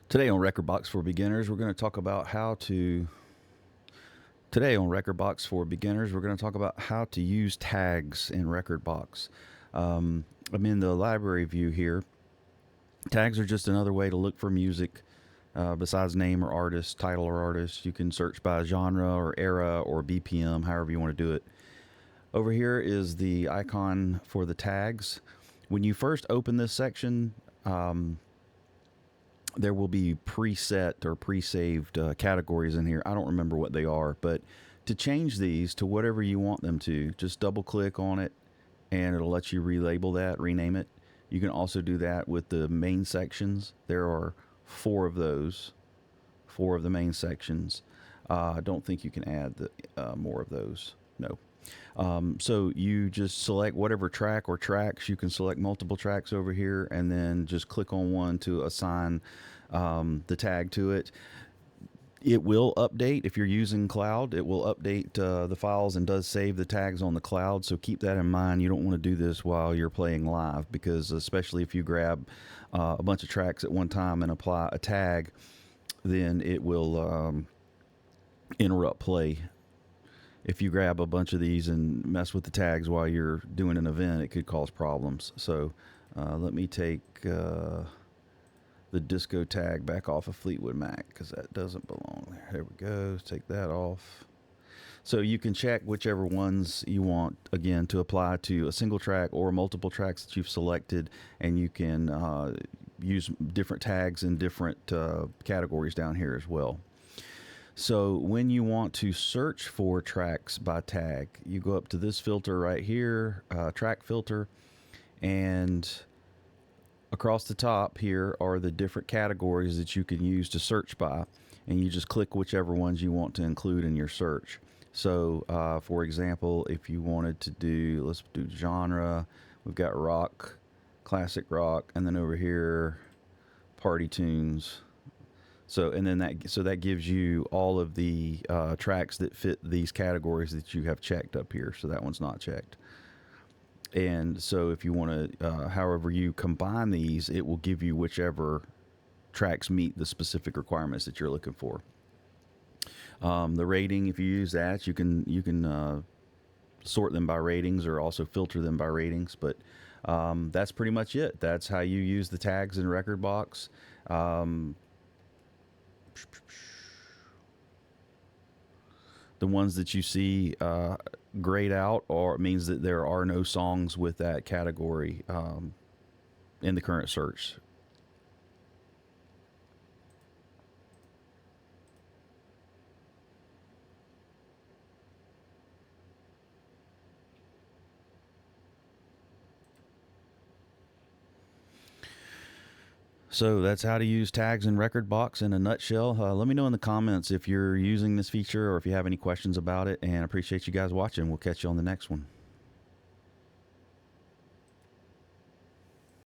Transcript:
Today on Rekordbox for Beginners, we're going to talk about how to. Today on Rekordbox for Beginners, we're going to talk about how to use tags in Rekordbox. I'm in the library view here. Tags are just another way to look for music besides name or artist, title or artist. You can search by genre or era or BPM, however you want to do it. Over here is the icon for the tags. When you first open this section, there will be preset or pre-saved categories in here. I don't remember what they are, but to change these to whatever you want them to, just double click on it and it'll let you relabel that, rename it. You can also do that with the main sections. There are four of those, four of the main sections. I don't think you can add more of those. No. So you just select whatever track or tracks. You can select multiple tracks over here and then just click on one to assign the tag to it. It will update if you're using cloud. It will update the files and does save the tags on the cloud. So keep that in mind. You don't want to do this while you're playing live, because especially if you grab a bunch of tracks at one time and apply a tag, then it will interrupt play. If you grab a bunch of these and mess with the tags while you're doing an event, it could cause problems. So let me take the disco tag back off of Fleetwood Mac, because that doesn't belong there. There we go. Take that off. So you can check whichever ones you want, again, to apply to a single track or multiple tracks that you've selected, and you can use different tags in different categories down here as well. So when you want to search for tracks by tag, you go up to this filter right here, track filter, and across the top here are the different categories that you can use to search by, and you just click whichever ones you want to include in your search. So for example, if you wanted to do, let's do genre, we've got rock, classic rock, and then over here, party tunes. So and then that gives you all of the tracks that fit these categories that you have checked up here. So that one's not checked. And so if you want to, however you combine these, it will give you whichever tracks meet the specific requirements that you're looking for. The rating, if you use that, you can sort them by ratings or also filter them by ratings. But that's pretty much it. That's how you use the tags in Rekordbox. The ones that you see grayed out or means that there are no songs with that category in the current search. So that's how to use tags in Rekordbox in a nutshell. Let me know in the comments if you're using this feature or if you have any questions about it, and I appreciate you guys watching. We'll catch you on the next one.